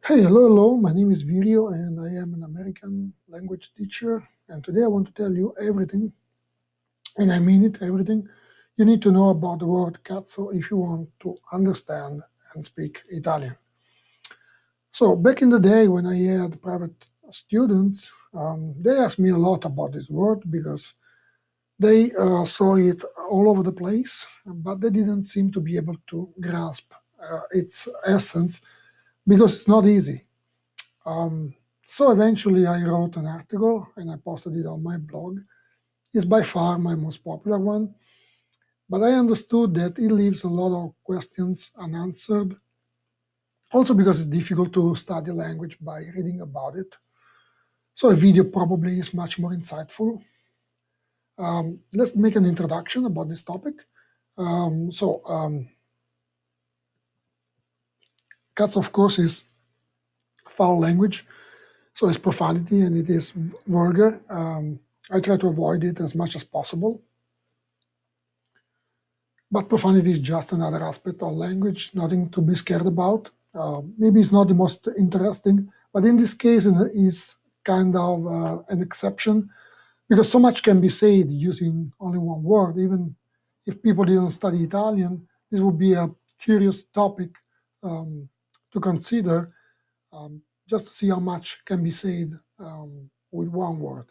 Hey, hello. My name is Virio, and I am an American language teacher. And today I want to tell you everything, and I mean it, everything you need to know about the word cazzo if you want to understand and speak Italian. So back in the day when I had private students, they asked me a lot about this word because they saw it all over the place, but they didn't seem to be able to grasp its essence because it's not easy. Um, so eventually I wrote an article and I posted it on my blog. It's by far my most popular one, but I understood that it leaves a lot of questions unanswered. Also because it's difficult to study language by reading about it. So a video probably is much more insightful. Let's make an introduction about this topic. Cats, of course, is foul language. So it's profanity and it is vulgar. I try to avoid it as much as possible. But profanity is just another aspect of language, nothing to be scared about. Maybe it's not the most interesting, but in this case, it is kind of an exception because so much can be said using only one word. Even if people didn't study Italian, this would be a curious topic to consider just to see how much can be said with one word.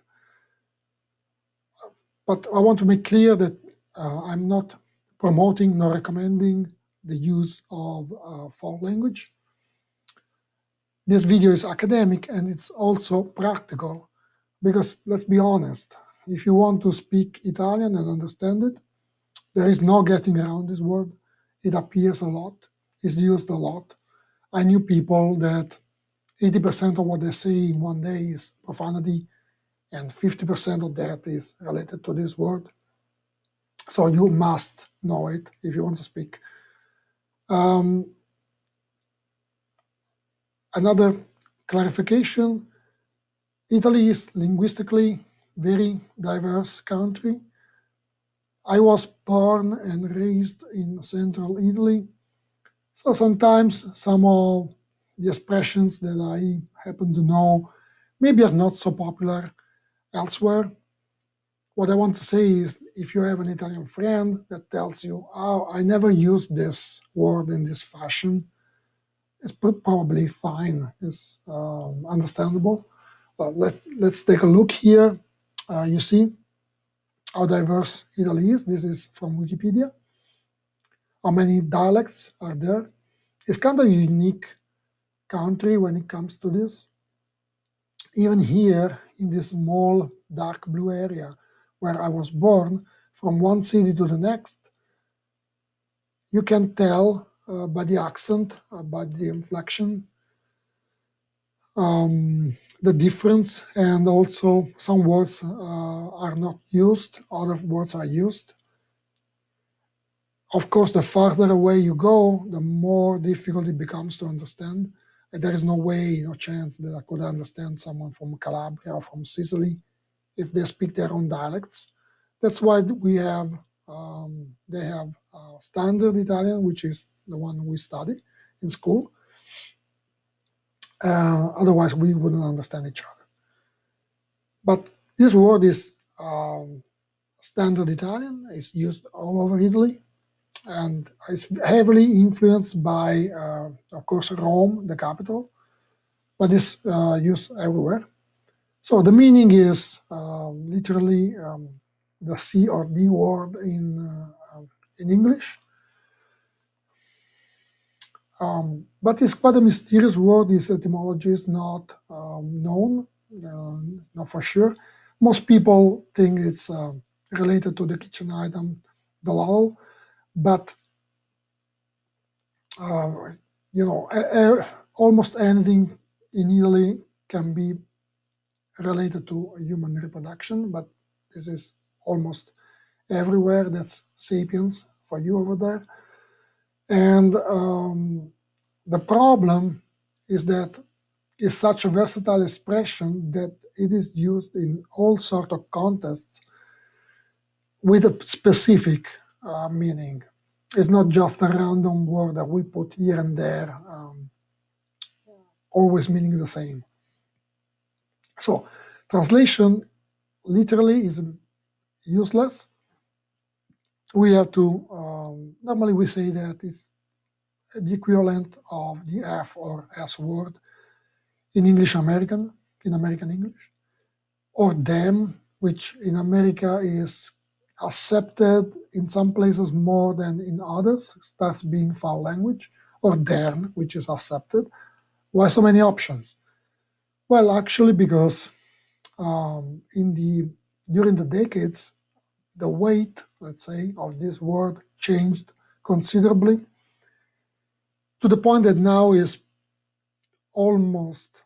But I want to make clear that I'm not promoting nor recommending the use of foreign language. This video is academic and it's also practical because let's be honest, if you want to speak Italian and understand it, there is no getting around this word. It appears a lot, it's used a lot. I knew people that 80% of what they say in one day is profanity and 50% of that is related to this word. So you must know it if you want to speak. Another clarification, Italy is linguistically very diverse country. I was born and raised in central Italy. So sometimes some of the expressions that I happen to know maybe are not so popular elsewhere. What I want to say is if you have an Italian friend that tells you, oh, I never used this word in this fashion, it's probably fine, it's understandable. But let's take a look here. You see how diverse Italy is. This is from Wikipedia. How many dialects are there? It's kind of a unique country when it comes to this. Even here in this small dark blue area where I was born, from one city to the next, you can tell by the accent, by the inflection, the difference, and also some words are not used, other words are used. Of course, the farther away you go, the more difficult it becomes to understand. And there is no way, no chance that I could understand someone from Calabria or from Sicily if they speak their own dialects. That's why they have standard Italian, which is the one we study in school. Otherwise, we wouldn't understand each other. But this word is standard Italian. It's used all over Italy. And it's heavily influenced by, of course, Rome, the capital, but it's used everywhere. So the meaning is literally the C or D word in English. But it's quite a mysterious word. Its etymology is not known, not for sure. Most people think it's related to the kitchen item, dalal, but almost anything in Italy can be related to human reproduction, but this is almost everywhere. That's sapiens for you over there. And the problem is that it's such a versatile expression that it is used in all sorts of contexts with a specific meaning. It's not just a random word that we put here and there always meaning the same. So translation literally is useless. We have to, normally we say that it's the equivalent of the F or S word in in American English, or them, which in America is accepted in some places more than in others, starts being foul language, or dern, which is accepted. Why so many options? Well, actually, because in the during the decades, the weight, let's say, of this word changed considerably to the point that now is almost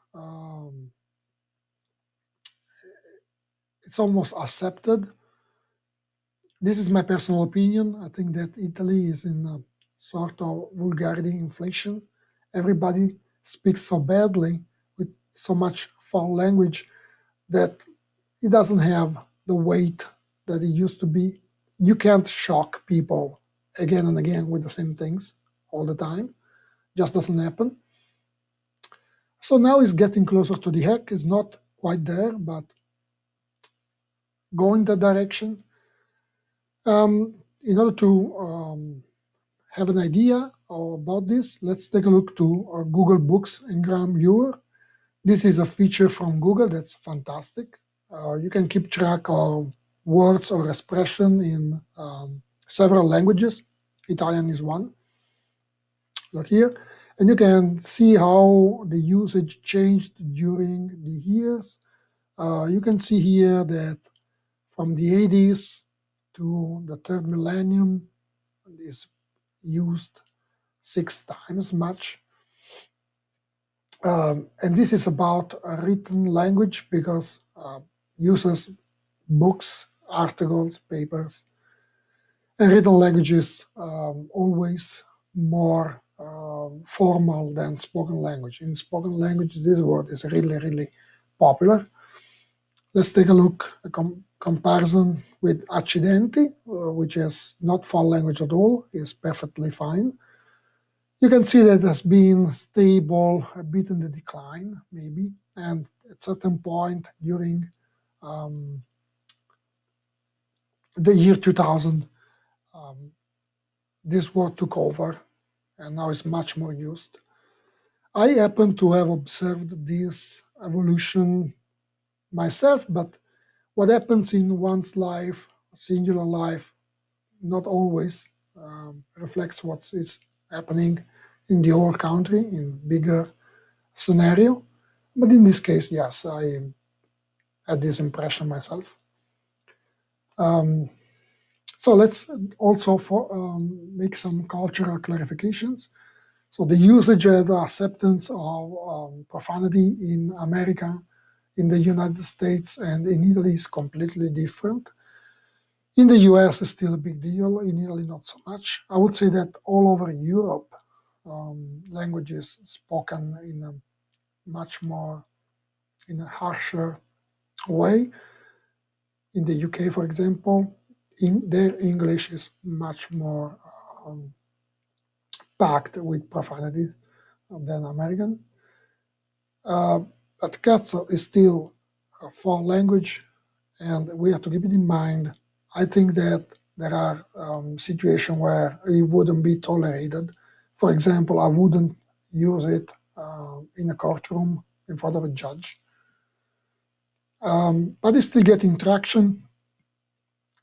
it's almost accepted. This is my personal opinion. I think that Italy is in a sort of vulgarity inflation. Everybody speaks so badly with so much foul language that it doesn't have the weight that it used to be. You can't shock people again and again with the same things all the time. Just doesn't happen. So now it's getting closer to the heck. It's not quite there, but going that direction. In order to have an idea about this, let's take a look to our Google Books and Gram Viewer. This is a feature from Google that's fantastic. You can keep track of words or expression in several languages. Italian is one. Look here. And you can see how the usage changed during the years. You can see here that from the 80s to the third millennium, is used 6 times much. And this is about a written language because uses books, articles, papers, and written language is always more formal than spoken language. In spoken language, this word is really, really popular. Let's take a look, a comparison with accidenti, which is not foul language at all, is perfectly fine. You can see that it has been stable, a bit in the decline, maybe, and at certain point during the year 2000, this word took over, and now it's much more used. I happen to have observed this evolution myself, but what happens in one's life, singular life, not always reflects what is happening in the whole country, in bigger scenario. But in this case, yes, I had this impression myself. So let's also make some cultural clarifications. So the usage and acceptance of profanity in America, in the United States, and in Italy is completely different. In the US, it's still a big deal. In Italy, not so much. I would say that all over Europe, language is spoken in a much more, in a harsher way. In the UK, for example, in their English is much more packed with profanities than American. But cazzo is still a foreign language, and we have to keep it in mind. I think that there are situations where it wouldn't be tolerated. For example, I wouldn't use it in a courtroom in front of a judge. But it's still getting traction.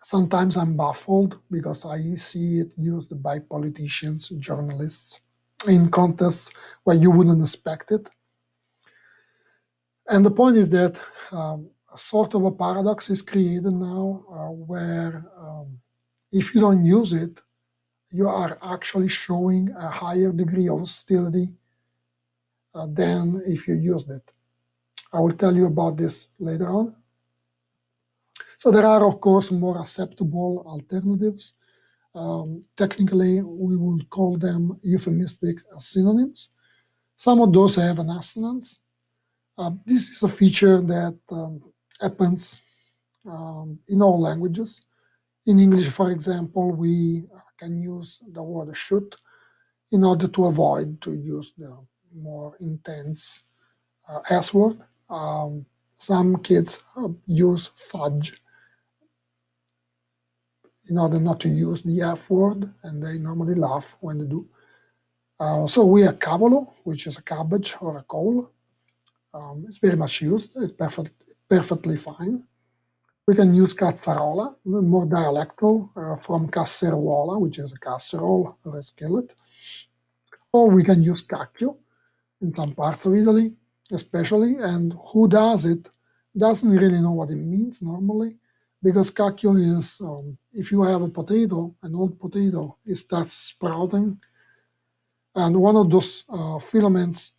Sometimes I'm baffled because I see it used by politicians, journalists, in contexts where you wouldn't expect it. And the point is that a sort of a paradox is created now where if you don't use it, you are actually showing a higher degree of hostility than if you used it. I will tell you about this later on. So there are, of course, more acceptable alternatives. Technically, we would call them euphemistic synonyms. Some of those have an assonance. This is a feature that happens in all languages. In English, for example, we can use the word should in order to avoid to use the more intense S word. Some kids use fudge in order not to use the F word, and they normally laugh when they do. So we have cavolo, which is a cabbage or a cole. It's very much used. It's perfectly fine. We can use cazzarola, more dialectal, from casseruola, which is a casserole or a skillet. Or we can use cacchio in some parts of Italy, especially. And who does it doesn't really know what it means normally, because cacchio is, if you have a potato, an old potato, it starts sprouting. And one of those filaments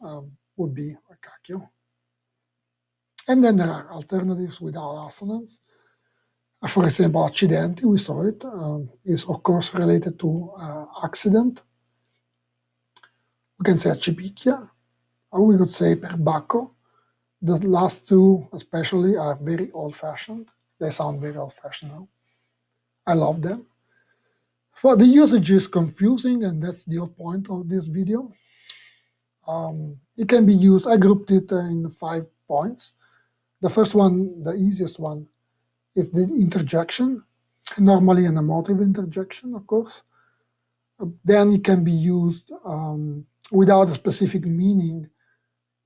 would be a cacchio. And then there are alternatives without assonance. For example, accidenti, we saw it, is of course related to accident. We can say accipicchia, or we could say perbacco. The last two especially are very old-fashioned. They sound very old-fashioned now. I love them. But the usage is confusing, and that's the whole point of this video. It can be used, I grouped it in 5 points. The first one, the easiest one, is the interjection, normally an emotive interjection, of course. Then it can be used without a specific meaning,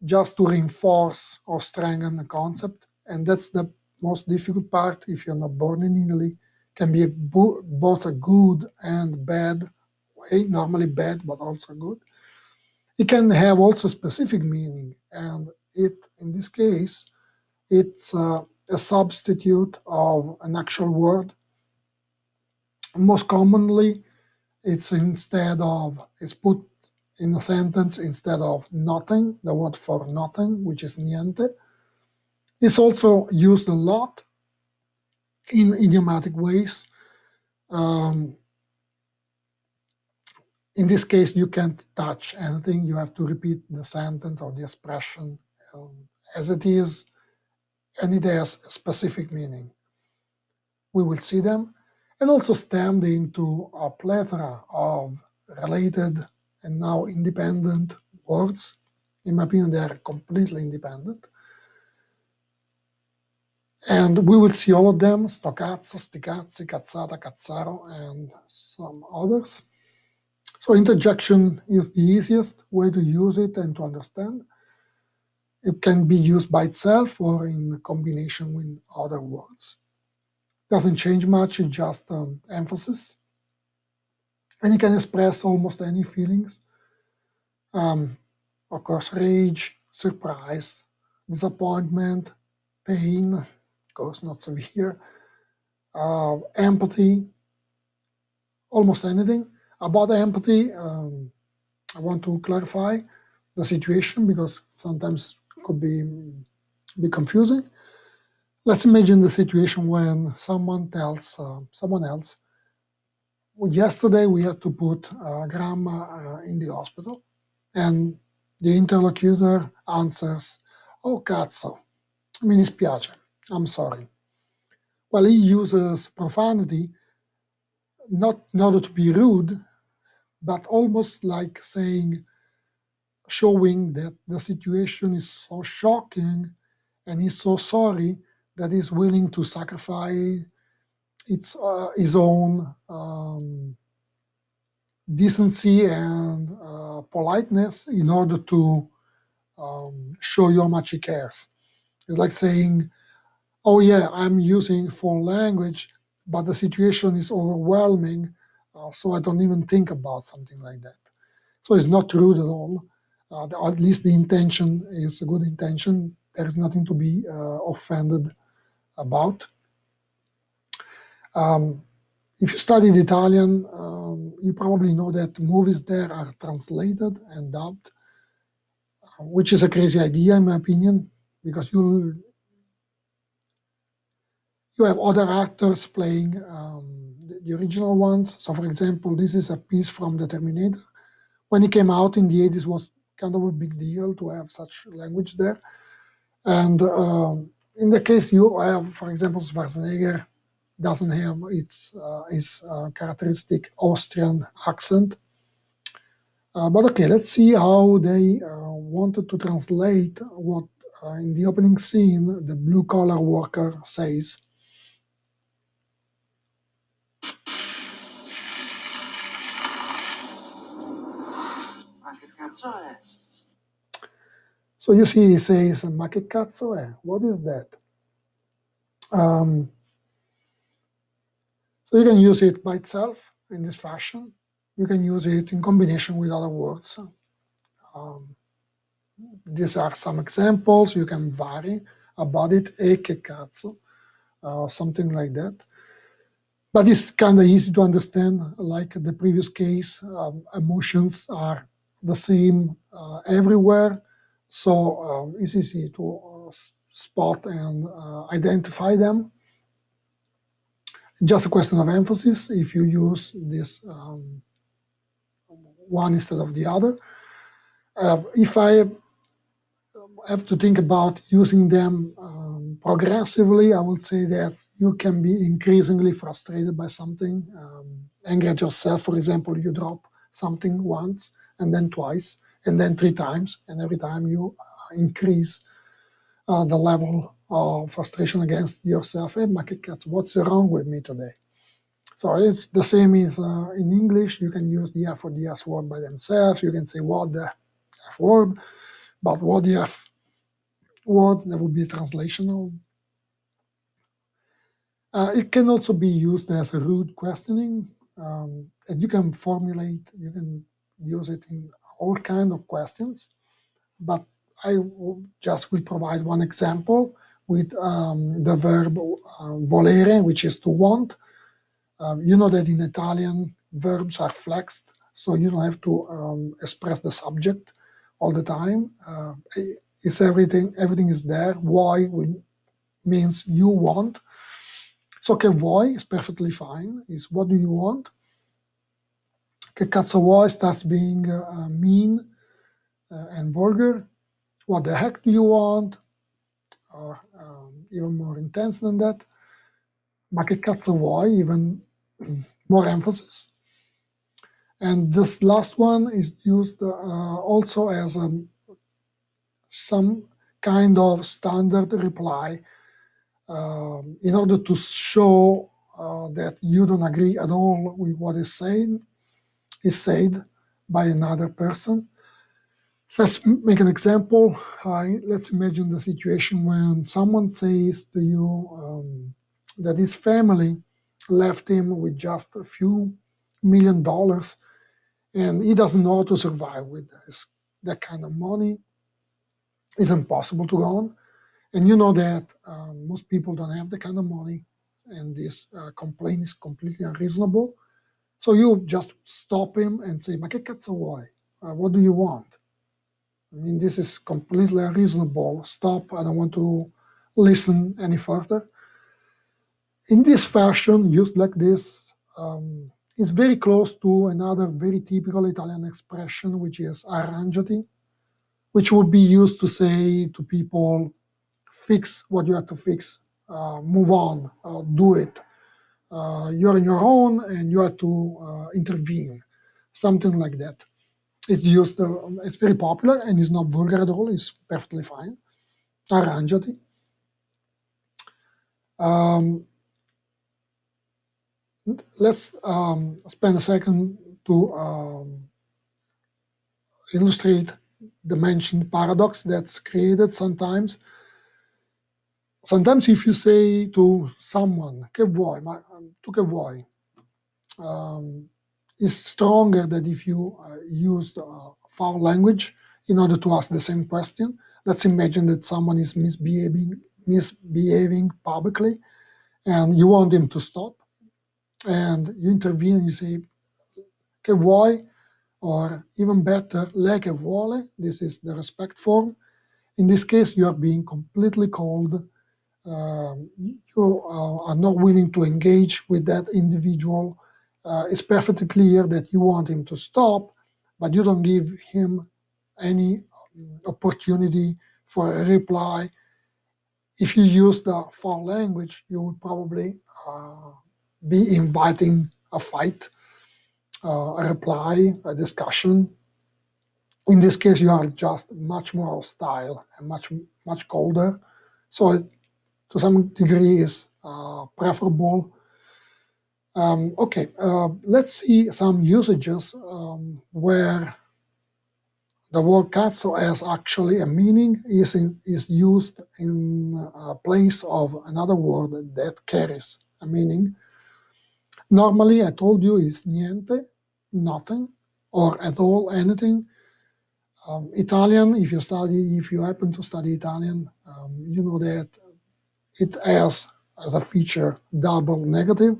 just to reinforce or strengthen a concept. And that's the most difficult part if you're not born in Italy. Can be both a good and bad way, normally bad, but also good. It can have also specific meaning, and in this case, it's a substitute of an actual word. Most commonly, it's put in a sentence instead of nothing, the word for nothing, which is niente. It's also used a lot in idiomatic ways. In this case, you can't touch anything. You have to repeat the sentence or the expression as it is, and it has a specific meaning. We will see them, and also stemmed into a plethora of related and now independent words. In my opinion, they are completely independent. And we will see all of them: sto cazzo, sti cazzi, cazzata, cazzaro, and some others. So interjection is the easiest way to use it and to understand. It can be used by itself or in combination with other words. Doesn't change much, it's just emphasis. And it can express almost any feelings. Of course, rage, surprise, disappointment, pain, of course not severe, empathy, almost anything. About empathy, I want to clarify the situation because sometimes it could be confusing. Let's imagine the situation when someone tells someone else, yesterday we had to put grandma in the hospital, and the interlocutor answers, oh cazzo, mi dispiace, I'm sorry. Well, he uses profanity, not in order to be rude, but almost like showing that the situation is so shocking and he's so sorry that he's willing to sacrifice his own decency and politeness in order to show you how much he cares. It's like saying, oh yeah, I'm using foreign language, but the situation is overwhelming, so I don't even think about something like that. So it's not rude at all. At least the intention is a good intention. There is nothing to be offended about. If you studied Italian, you probably know that movies there are translated and dubbed, which is a crazy idea in my opinion, because you have other actors playing the original ones. So for example, this is a piece from The Terminator. When it came out in the 80s, was kind of a big deal to have such language there. And in the case you have, for example, Schwarzenegger doesn't have his characteristic Austrian accent. But okay, let's see how they wanted to translate what in the opening scene the blue-collar worker says. So you see, he says, "Ma che cazzo è?" What is that? So you can use it by itself in this fashion. You can use it in combination with other words. These are some examples. You can vary about it, e che cazzo, something like that. But it's kind of easy to understand. Like the previous case, emotions are the same everywhere. So it's easy to spot and identify them. Just a question of emphasis if you use this one instead of the other. If I have to think about using them progressively, I would say that you can be increasingly frustrated by something, angry at yourself. For example, you drop something once and then twice and then three times, and every time you increase the level of frustration against yourself. Hey, ma che cazzo, what's wrong with me today? So it's the same is in English. You can use the F or the S word by themselves. You can say what the F word, but what the F word, there would be a translation of. It can also be used as a rude questioning, and you can formulate, you can use it in all kind of questions. But I just will provide one example with the verb volere, which is to want. You know that in Italian, verbs are flexed, so you don't have to express the subject all the time. It's everything is there. Why means you want. So che vuoi is perfectly fine, is what do you want. Che cazzo vuoi starts being mean and vulgar. What the heck do you want? Or even more intense than that. Ma che cazzo vuoi, even more emphasis. And this last one is used also as some kind of standard reply in order to show that you don't agree at all with what is said by another person. Let's make an example. Let's imagine the situation when someone says to you that his family left him with just a few $1 million and he doesn't know how to survive with that kind of money. It's impossible to go on. And you know that most people don't have the kind of money, and this complaint is completely unreasonable. So you just stop him and say, "Ma che cazzo vuoi? What do you want? I mean, this is completely unreasonable. Stop. I don't want to listen any further." In this fashion, used like this, it's very close to another very typical Italian expression, which is arrangiati, which would be used to say to people, fix what you have to fix, move on, do it. You're on your own and you have to intervene, something like that. It's used, it's very popular and it's not vulgar at all, it's perfectly fine. Arrangiati. Let's spend a second to illustrate the mentioned paradox that's created sometimes. Sometimes if you say to someone, che vuoi, ma tu che vuoi, is stronger than if you used foul language in order to ask the same question. Let's imagine that someone is misbehaving publicly and you want him to stop and you intervene and you say, che vuoi, or even better, lei che vuole. This is the respect form. In this case, you are being completely cold. You are not willing to engage with that individual. It's perfectly clear that you want him to stop, but you don't give him any opportunity for a reply. If you use the foul language, you would probably be inviting a fight, a reply, a discussion. In this case, you are just much more hostile and much colder. So to some degree is preferable. Okay, let's see some usages where the word cazzo has actually a meaning, is used in place of another word that carries a meaning. Normally, I told you, is niente, nothing, or at all, anything. Italian, if you happen to study Italian, you know that it has as a feature double negative,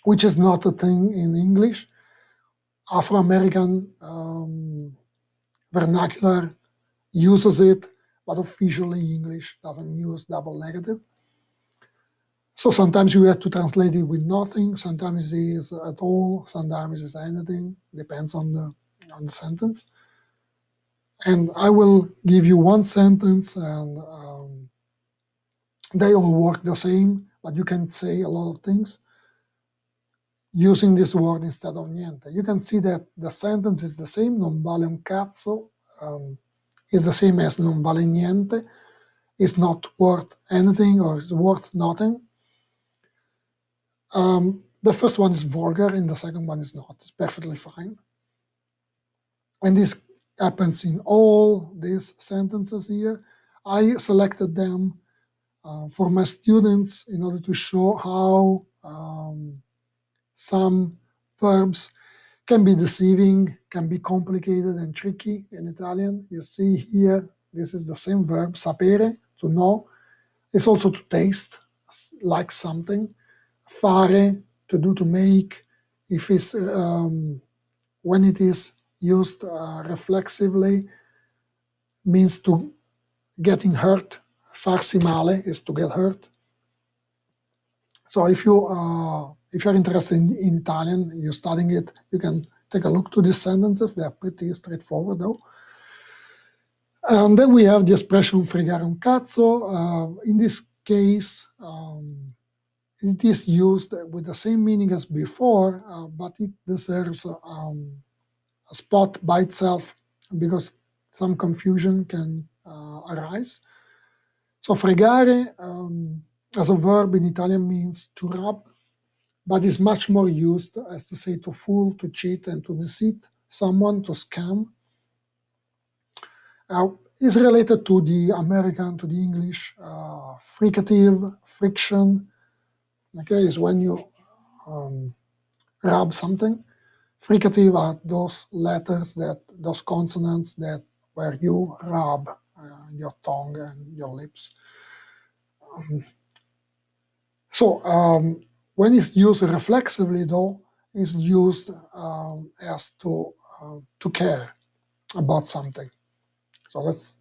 which is not a thing in English. Afro-American vernacular uses it, but officially English doesn't use double negative. So sometimes you have to translate it with nothing, sometimes it is at all, sometimes it's anything, depends on the sentence. And I will give you one sentence, and they all work the same, but you can say a lot of things using this word instead of niente. You can see that the sentence is the same, non vale un cazzo is the same as non vale niente, is not worth anything or is worth nothing. The first one is vulgar and the second one is not. It's perfectly fine. And this happens in all these sentences here. I selected them for my students in order to show how some verbs can be deceiving, can be complicated and tricky in Italian. You see here, this is the same verb, sapere, to know. It's also to taste, like something. Fare, to do, to make. If it's when it is used reflexively, means to getting hurt. Farsi male is to get hurt. So if you're interested in Italian, you're studying it, you can take a look to these sentences. They're pretty straightforward, though. And then we have the expression fregare un cazzo. In this case, it is used with the same meaning as before, but it deserves a spot by itself because some confusion can arise. So fregare as a verb in Italian means to rub, but is much more used as to say to fool, to cheat, and to deceive someone, to scam. Is related to the American, to the English fricative, friction. Okay, is when you rub something. Fricative are those letters, those consonants that where you rub your tongue and your lips. So when it's used reflexively, though, it's used as to care about something. So let's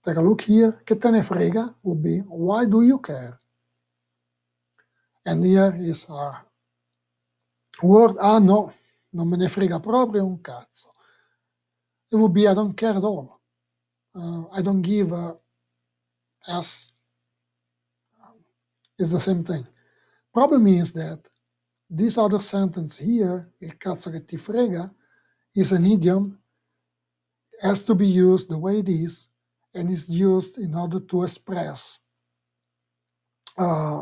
take a look here. Che te ne frega would be, why do you care? And here is our word, no, non me ne frega proprio un cazzo. It would be, I don't care at all. I don't give a S. It's the same thing. Problem is that this other sentence here, il cazzo che ti frega, is an idiom, has to be used the way it is, and is used in order to express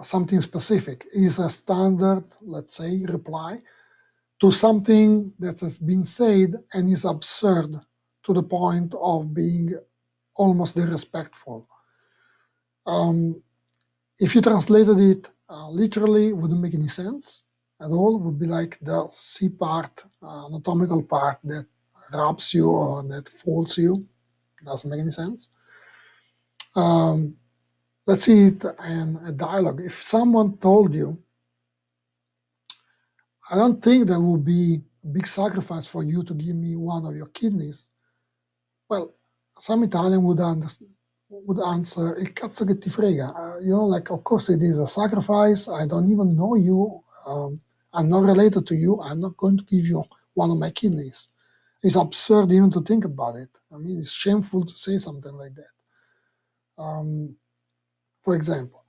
something specific. It is a standard, let's say, reply to something that has been said and is absurd to the point of being almost disrespectful. If you translated it literally, it wouldn't make any sense at all. It would be like the C part, anatomical part that rubs you or that folds you. Doesn't make any sense. Let's see it in a dialogue. If someone told you, I don't think there will be a big sacrifice for you to give me one of your kidneys. Well, some Italian would answer, il cazzo che ti frega. Like, of course it is a sacrifice. I don't even know you. I'm not related to you. I'm not going to give you one of my kidneys. It's absurd even to think about it. I mean, it's shameful to say something like that. For example,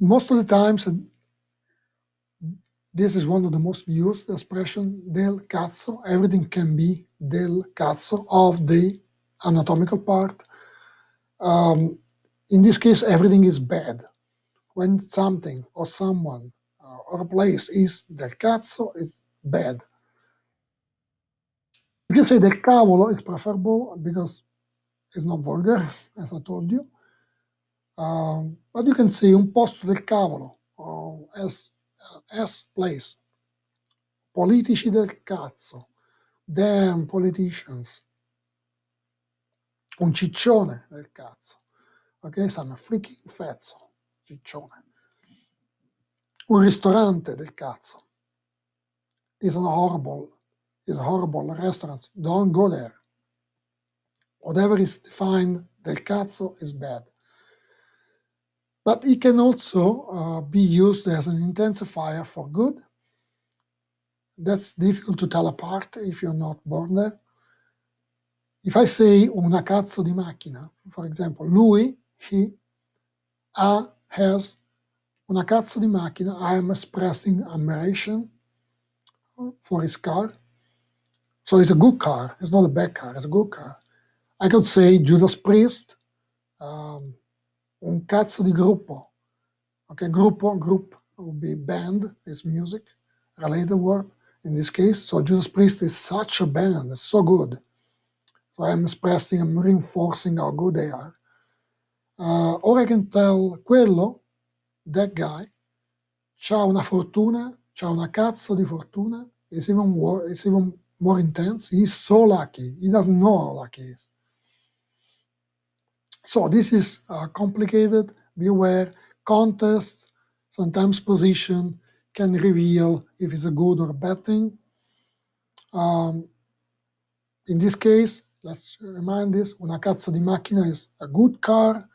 most of the times This is one of the most used expression, del cazzo. Everything can be del cazzo, of the anatomical part. In this case, everything is bad. When something or someone or a place is del cazzo, it's bad. You can say del cavolo is preferable because it's not vulgar, as I told you. But you can say un posto del cavolo, as place. Politici del cazzo, damn politicians. Un ciccione del cazzo. Ok, some freaking fezzo, ciccione. Un ristorante del cazzo. Is a horrible restaurant. Don't go there. Whatever is defined del cazzo is bad. But it can also be used as an intensifier for good. That's difficult to tell apart if you're not born there. If I say una cazzo di macchina, for example, he has una cazzo di macchina, I am expressing admiration for his car. So it's a good car. It's not a bad car. It's a good car. I could say Judas Priest, un cazzo di gruppo. Okay, group would be band, is music, related word in this case. So Judas Priest is such a band. It's so good. So I'm expressing, I'm reinforcing how good they are. Or I can tell quello, that guy, c'ha una fortuna, c'ha una cazzo di fortuna. It's even more intense. He's so lucky. He doesn't know how lucky he is. So this is complicated. Be aware. Context, sometimes position can reveal if it's a good or a bad thing. In this case, let's remind this, una cazzo di macchina is a good car.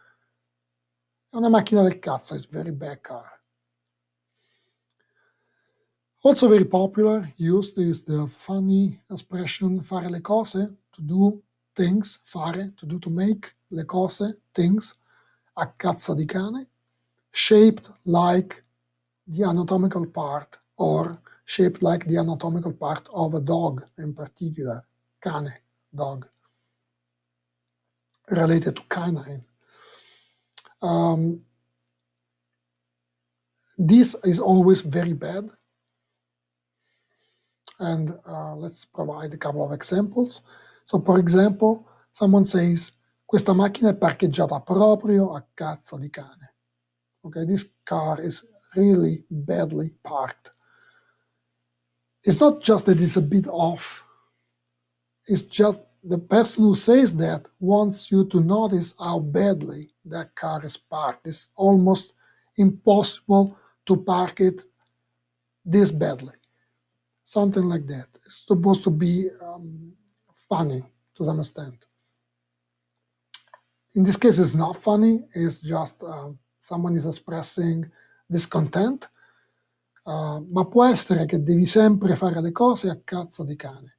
Una macchina del cazzo is very bad car. Also very popular, used is the funny expression fare le cose, to do things, fare, to do, to make, le cose, things, a cazzo di cane, shaped like the anatomical part or shaped like the anatomical part of a dog in particular, cane, dog, related to canine. This is always very bad. And let's provide a couple of examples. So, for example, someone says, questa macchina è parcheggiata proprio a cazzo di cane. Okay, this car is really badly parked. It's not just that it's a bit off. It's just the person who says that wants you to notice how badly that car is parked. It's almost impossible to park it this badly. Something like that. It's supposed to be funny to some extent. In this case, it's not funny. It's just someone is expressing discontent. Ma può essere che devi sempre fare le cose a cazzo di cane.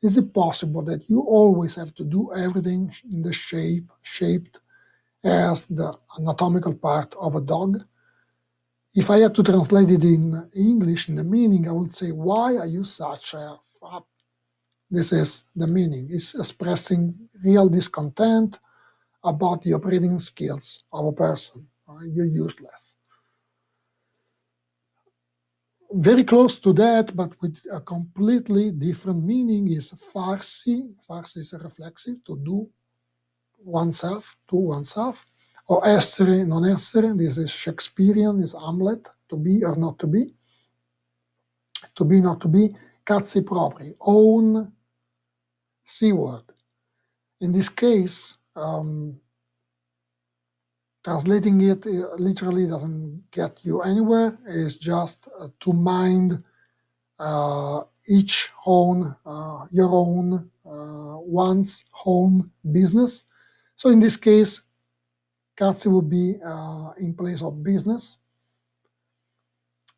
Is it possible that you always have to do everything in the shaped as the anatomical part of a dog? If I had to translate it in English, in the meaning, I would say, why are you such a fap? This is the meaning. It's expressing real discontent about the operating skills of a person. You're useless. Very close to that, but with a completely different meaning, is farsi. Farsi is a reflexive, to do oneself, to oneself. Or essere, non essere. This is Shakespearean, is Hamlet, to be or not to be. To be, not to be. Cazzi propri, own C word. In this case, translating it literally doesn't get you anywhere. It's just to mind each own, your own, one's own business. So in this case, cazzi would be in place of business.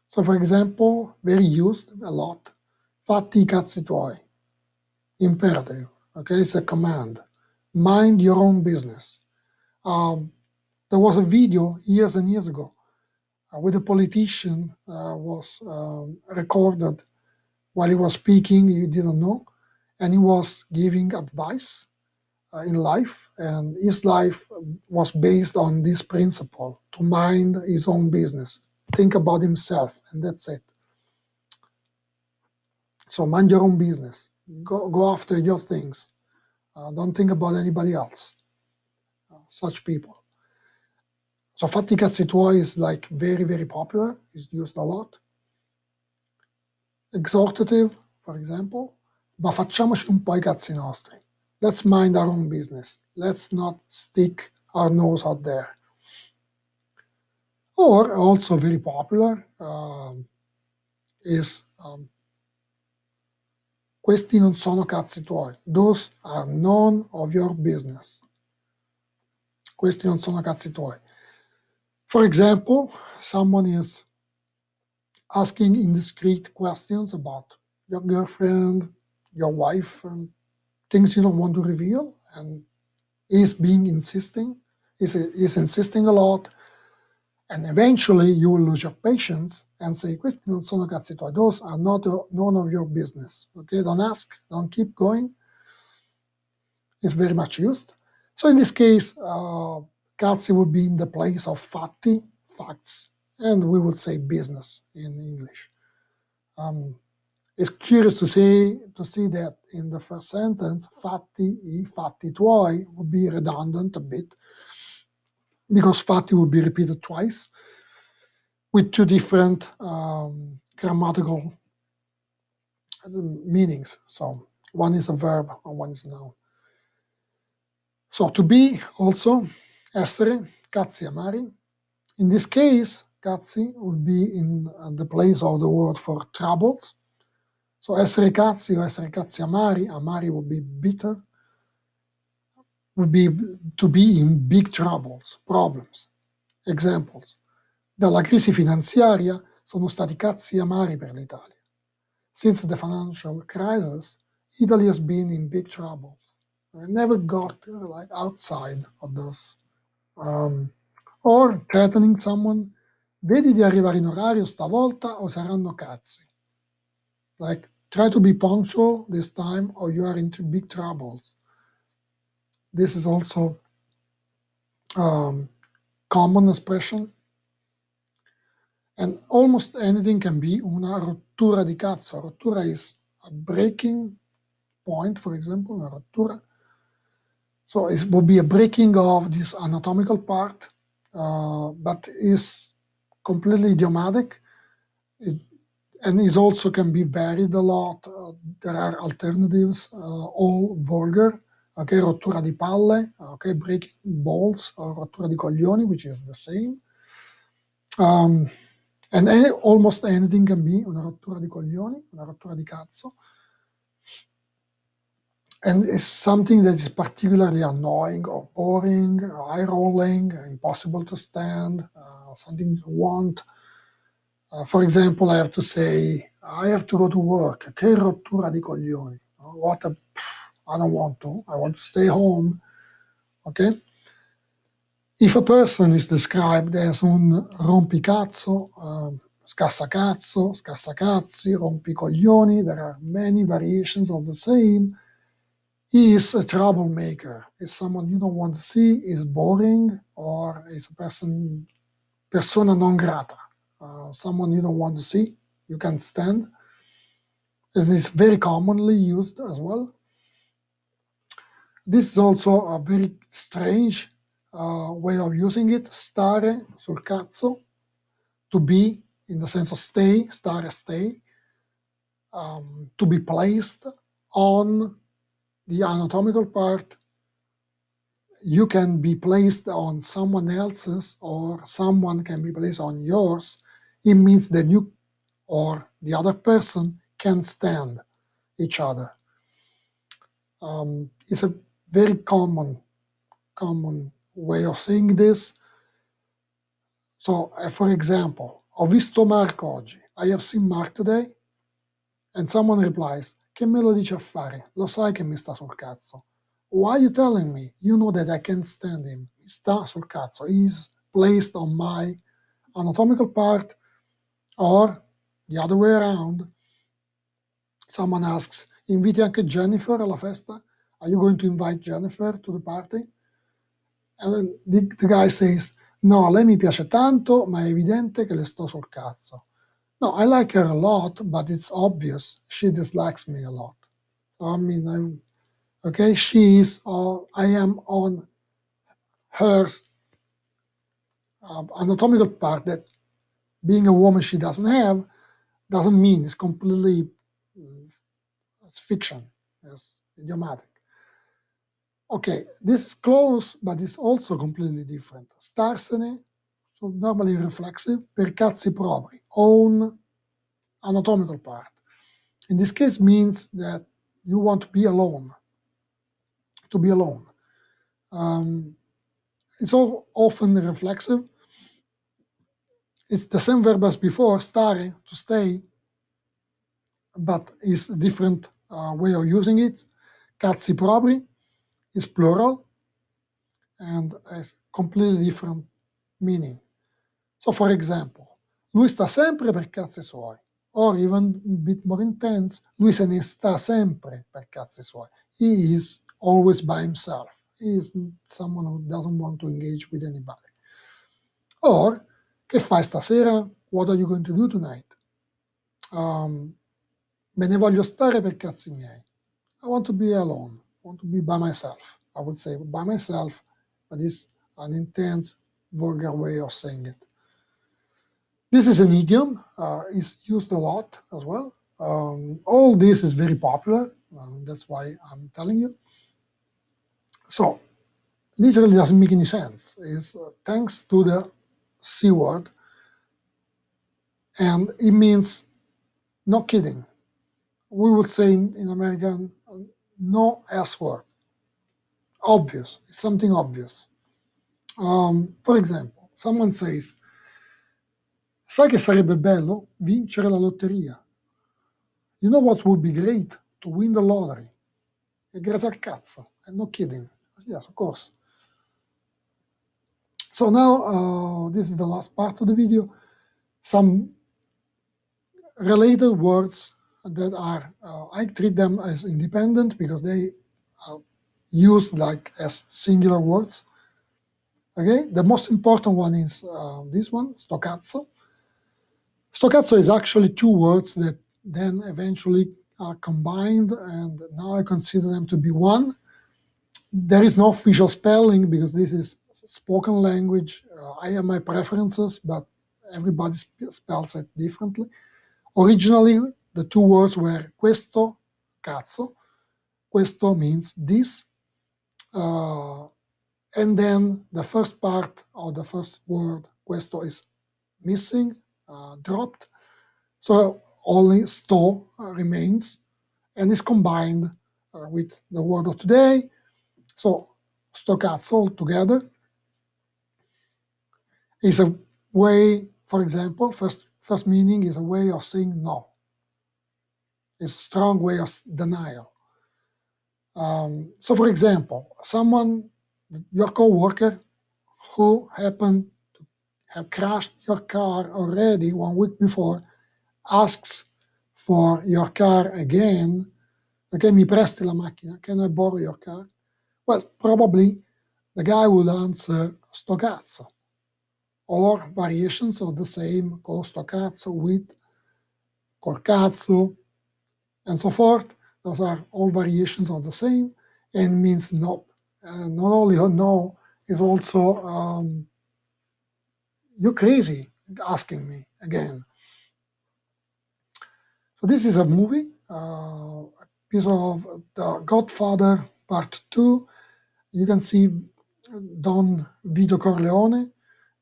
So for example, very used a lot, fatti I cazzi tuoi, imperative, okay, it's a command. Mind your own business. There was a video years and years ago with a politician was recorded while he was speaking. He didn't know, and he was giving advice in life, and his life was based on this principle: to mind his own business, think about himself, and that's it. So mind your own business, go after your things, don't think about anybody else. Such people. So fatti i cazzi tuoi is like very, very popular, it's used a lot. Exhortative, for example, ma facciamoci un po' i cazzi nostri. Let's mind our own business. Let's not stick our nose out there. Or also very popular is questi non sono cazzi tuoi. Those are none of your business. Questi non sono cazzi tuoi. For example, someone is asking indiscreet questions about your girlfriend, your wife, and things you don't want to reveal, and is insisting a lot, and eventually you will lose your patience and say, questi non sono cazzi tuoi, those are not none of your business. Okay, don't ask, don't keep going. It's very much used. So in this case, cazzi would be in the place of fatti, facts, and we would say business in English. It's curious to see that in the first sentence, i fatti tuoi would be redundant a bit, because fatti would be repeated twice with two different grammatical meanings. So one is a verb and one is a noun. So to be also, essere, cazzi amari. In this case, cazzi would be in the place of the word for troubles. So essere cazzi or essere cazzi amari, amari would be bitter, would be to be in big troubles, problems. Examples. Dalla crisi finanziaria sono stati cazzi amari per l'Italia. Since the financial crisis, Italy has been in big trouble. I never got like outside of those. Or threatening someone, vedi di arrivare in orario stavolta o saranno cazzi. Like, try to be punctual this time or you are into big troubles. This is also common expression. And almost anything can be una rottura di cazzo. Rottura is a breaking point, for example, una rottura. So it would be a breaking of this anatomical part, but is completely idiomatic. And it also can be varied a lot. There are alternatives, all vulgar. Okay, rottura di palle, okay, breaking balls, or rottura di coglioni, which is the same. And almost anything can be una rottura di coglioni, una rottura di cazzo. And it's something that is particularly annoying or boring, eye-rolling, impossible to stand, something you want. For example, I have to say, I have to go to work. Che rottura di coglioni. I don't want to. I want to stay home. Okay? If a person is described as un rompicazzo, scassacazzo, scassacazzi, rompicoglioni, there are many variations of the same. He is a troublemaker. Is someone you don't want to see, is boring, or is a persona non grata, someone you don't want to see, you can't stand. And it's very commonly used as well. This is also a very strange way of using it. Stare sul cazzo, to be in the sense of stay, stare, stay, to be placed on the anatomical part. You can be placed on someone else's, or someone can be placed on yours. It means that you or the other person can stand each other. It's a very common way of saying this. So, for example, ho visto Mark oggi. I have seen Mark today. And someone replies, che me lo dici a fare? Lo sai che mi sta sul cazzo. Why are you telling me? You know that I can't stand him. Mi sta sul cazzo. He's placed on my anatomical part, or the other way around. Someone asks, inviti anche Jennifer alla festa? Are you going to invite Jennifer to the party? And then the guy says, no, lei mi piace tanto, ma è evidente che le sto sul cazzo. No, I like her a lot, but it's obvious she dislikes me a lot. I mean, okay, she is, or I am on her anatomical part that being a woman she doesn't have doesn't mean it's completely it's fiction, it's idiomatic. Okay, this is close, but it's also completely different. Starsene, so normally reflexive, per cazzi propri, own anatomical part. In this case means that you want to be alone, to be alone. It's all often reflexive. It's the same verb as before, stare, to stay, but it's a different way of using it. Cazzi propri is plural and has completely different meaning. So, for example, lui sta sempre per cazzi suoi. Or even a bit more intense, lui se ne sta sempre per cazzi suoi. He is always by himself. He is someone who doesn't want to engage with anybody. Or, che fai stasera? What are you going to do tonight? Me ne voglio stare per cazzi miei. I want to be alone. I want to be by myself. I would say by myself, but it's an intense, vulgar way of saying it. This is an idiom. It's used a lot as well. All this is very popular. That's why I'm telling you. So, literally doesn't make any sense. It's thanks to the C word, and it means no kidding. We would say in American, no S word. Obvious. It's something obvious. For example, someone says, sai che sarebbe bello vincere la lotteria? You know what would be great? To win the lottery. E grazie al cazzo. And no kidding. Yes, of course. So now, this is the last part of the video. Some related words that are, I treat them as independent because they are used like as singular words. Okay, the most important one is this one, sto cazzo. Sto cazzo is actually two words that then eventually are combined, and now I consider them to be one. There is no official spelling because this is spoken language. I have my preferences, but everybody spells it differently. Originally, the two words were questo, cazzo. Questo means this. And then the first part of the first word, questo, is missing, dropped. So only sto remains and is combined with the word of today. So sto cazzo together is a way, for example, first meaning is a way of saying no. It's a strong way of denial. So for example, someone, your coworker who happened to have crashed your car already 1 week before asks for your car again. Okay, mi presti la macchina? Can I borrow your car? Well, probably the guy will answer sto cazzo, or variations of the same, con sto cazzo, with, col cazzo, and so forth. Those are all variations of the same and means no. Not only no, is also you're crazy asking me again. So this is a movie, a piece of The Godfather Part 2. You can see Don Vito Corleone.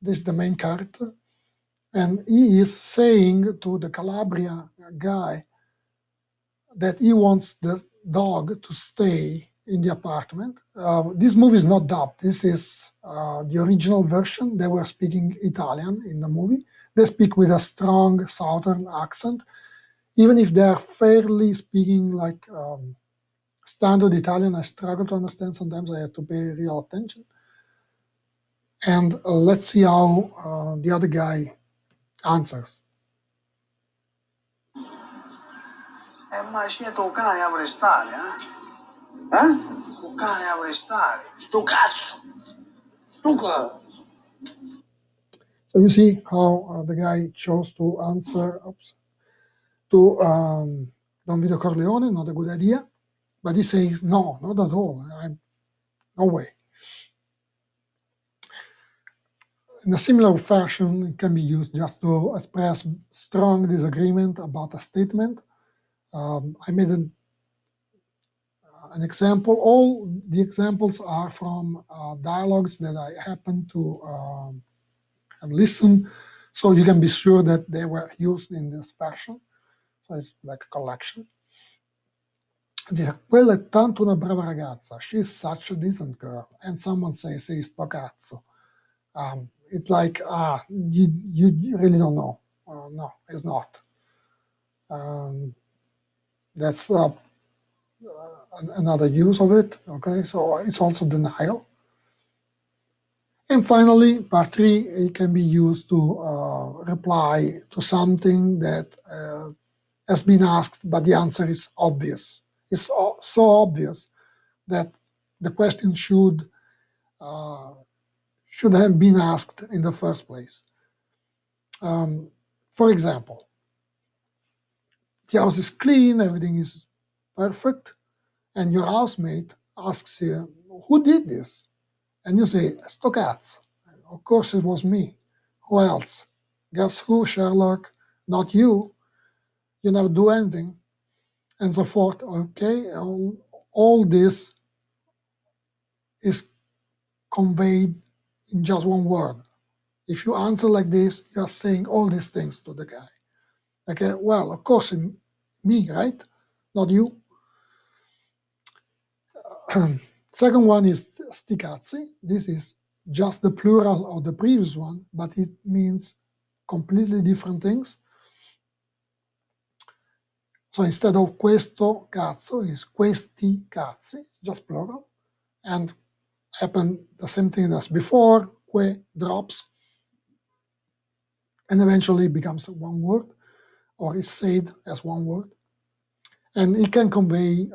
This is the main character. And he is saying to the Calabria guy that he wants the dog to stay in the apartment. This movie is not dubbed. This is the original version. They were speaking Italian in the movie. They speak with a strong southern accent. Even if they are fairly speaking like standard Italian, I struggle to understand. Sometimes I have to pay real attention. And let's see how the other guy answers. Ma c'è un cane a prestare, eh? Un cane a prestare. Sto cazzo! Sto cazzo! So you see how the guy chose to answer to Don Vito Corleone, not a good idea. But he says, no, not at all. No way. In a similar fashion, it can be used just to express strong disagreement about a statement. I made an example. All the examples are from dialogues that I happen to listen, so you can be sure that they were used in this fashion. So it's like a collection. Quella è tanto una brava ragazza. She's such a decent girl. And someone says, sì, sto cazzo. It's like, you really don't know. No, it's not. That's another use of it. Okay, so it's also denial. And finally, part 3, it can be used to reply to something that has been asked, but the answer is obvious. It's so obvious that the question should have been asked in the first place. For example, the house is clean, everything is perfect, and your housemate asks you, who did this? And you say, sto cazzo. Of course it was me. Who else? Guess who, Sherlock? Not you. You never do anything. And so forth. Okay, all this is conveyed in just one word. If you answer like this, you're saying all these things to the guy. Okay, well, of course, me, right? Not you. Second one is sti cazzi. This is just the plural of the previous one, but it means completely different things. So instead of questo cazzo, is questi cazzi, just plural. And happen the same thing as before, que drops, and eventually becomes one word, or is said as one word. And it can convey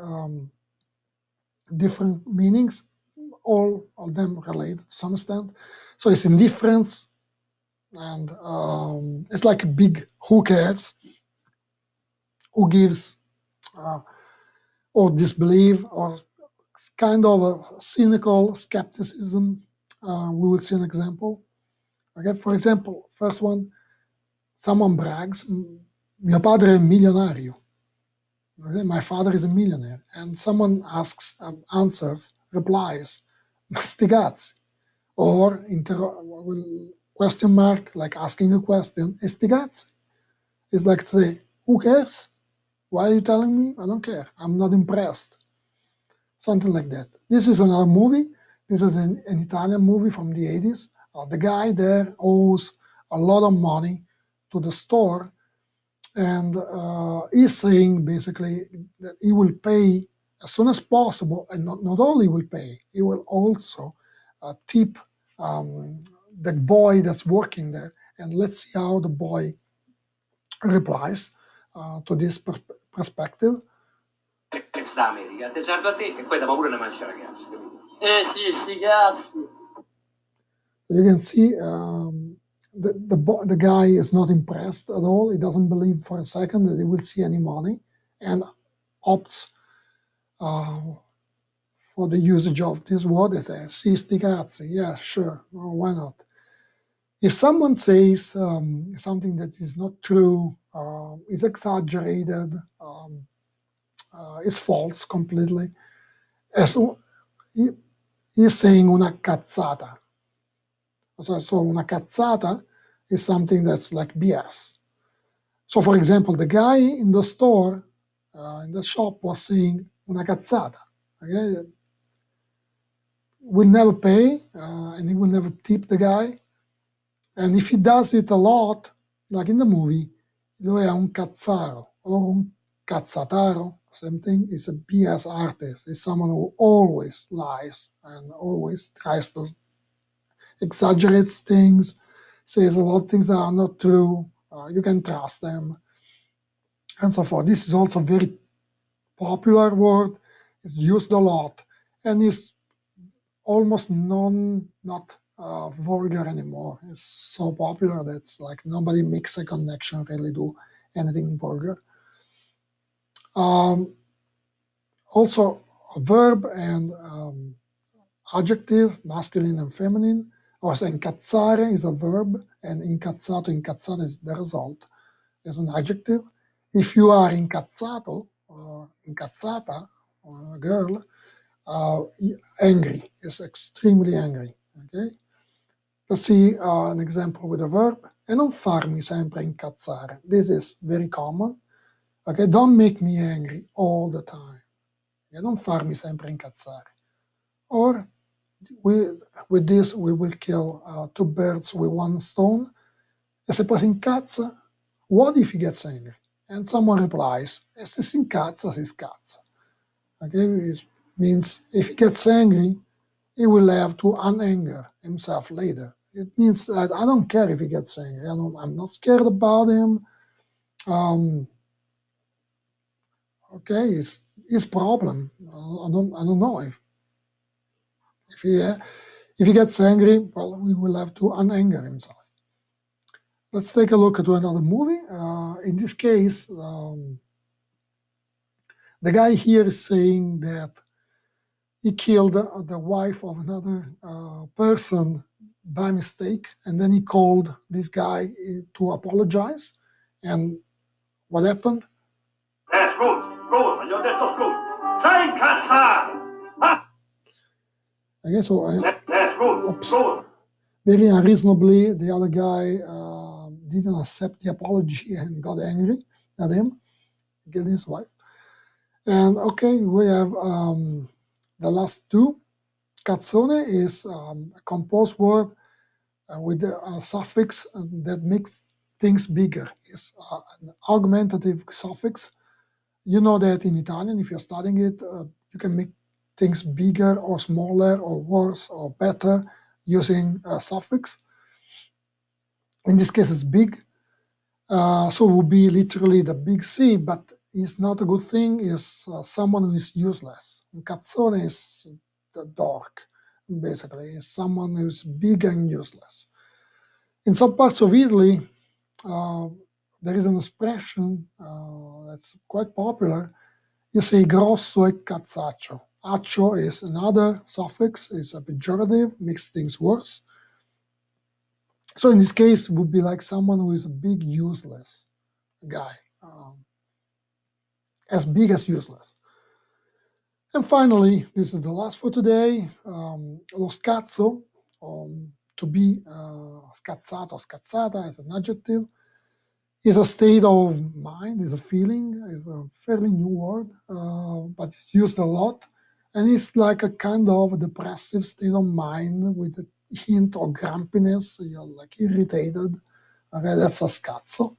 different meanings, all of them related to some extent. So it's indifference, and it's like a big who cares, who gives, or disbelief, or kind of a cynical skepticism. We will see an example. Okay, for example, first one, someone brags, mio padre è milionario. Okay, my father is a millionaire. And someone asks, answers, replies, ma sti cazzi. Or question mark, like asking a question, e sti cazzi. It's like to say, who cares? Why are you telling me? I don't care. I'm not impressed. Something like that. This is another movie. This is an Italian movie from the 80s. The guy there owes a lot of money to the store, and he's saying basically that he will pay as soon as possible, and not only will pay, he will also tip the boy that's working there. And let's see how the boy replies to this perspective. Ex da America, tesardo a te e poi da paura ne mangia ragazzi, capito? Sì, sti cazzi. You can see the guy is not impressed at all. He doesn't believe for a second that he will see any money, and opts for the usage of this word. They say, "Si sti cazzi." Yeah, sure. Well, why not? If someone says something that is not true, is exaggerated, is false completely, he is saying una cazzata. So una cazzata is something that's like BS. So, for example, the guy in the store, in the shop, was saying una cazzata. Okay, will never pay, and he will never tip the guy. And if he does it a lot, like in the movie, lui è un cazzaro or un cazzataro, same thing. It's a BS artist. It's someone who always lies and always tries to exaggerates things, says a lot of things that are not true, you can trust them, and so forth. This is also a very popular word. It's used a lot and is almost not vulgar anymore. It's so popular that's like nobody makes a connection, really do anything vulgar. Also, a verb and adjective, masculine and feminine. Also, incazzare is a verb, and incazzata is the result, is an adjective. If you are incazzato or incazzata, or a girl, angry, is extremely angry. Okay? Let's see an example with a verb. E non farmi sempre incazzare. This is very common. Okay? Don't make me angry all the time. Okay? Non farmi sempre incazzare. Or with this, we will kill two birds with one stone. E se poi si incazza, what if he gets angry? And someone replies, e se si incazza, si scazza. Okay, it means if he gets angry, he will have to unanger himself later. It means that I don't care if he gets angry. I'm not scared about him. Okay, it's his problem. I don't know if he gets angry. Well, we will have to unanger himself. Let's take a look at another movie. In this case, the guy here is saying that he killed the wife of another person by mistake, and then he called this guy to apologize. And what happened? Scusa, gli ho detto scusa. Sei incazzato! Ah! Okay, so Scusa. very unreasonably, the other guy didn't accept the apology and got angry at him, killed his wife. And okay, we have the last two. Cazzone is a composed word with a suffix that makes things bigger. It's an augmentative suffix. You know that in Italian, if you're studying it, you can make things bigger or smaller or worse or better using a suffix. In this case, it's big. So it would be literally the big C, but it's not a good thing. It's someone who is useless. And cazzone is the dork, basically. It's someone who's big and useless. In some parts of Italy, there is an expression that's quite popular. You say grosso e cazzaccio. Accio is another suffix, it's a pejorative, makes things worse. So in this case, it would be like someone who is a big, useless guy, as big as useless. And finally, this is the last for today, lo scazzo, to be scazzato, scazzata as an adjective, is a state of mind, is a feeling, is a fairly new word, but it's used a lot. And it's like a kind of depressive state of mind with a hint of grumpiness, you're like irritated. Okay, that's a scazzo.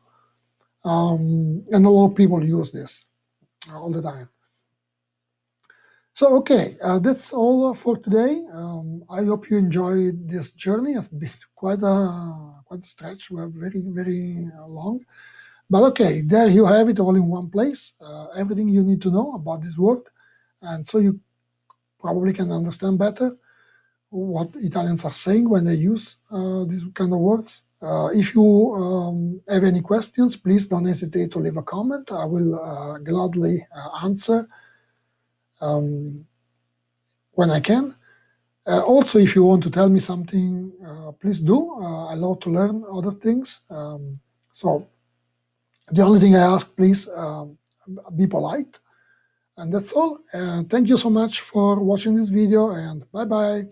And a lot of people use this all the time. So, okay, that's all for today. I hope you enjoyed this journey. It's been quite a stretch, very, very long. But okay, there you have it all in one place, everything you need to know about this word. And so you probably can understand better what Italians are saying when they use these kind of words. If you have any questions, please don't hesitate to leave a comment. I will gladly answer when I can. Also, if you want to tell me something, please do. I love to learn other things. So the only thing I ask, please be polite. And that's all. Thank you so much for watching this video, and bye-bye.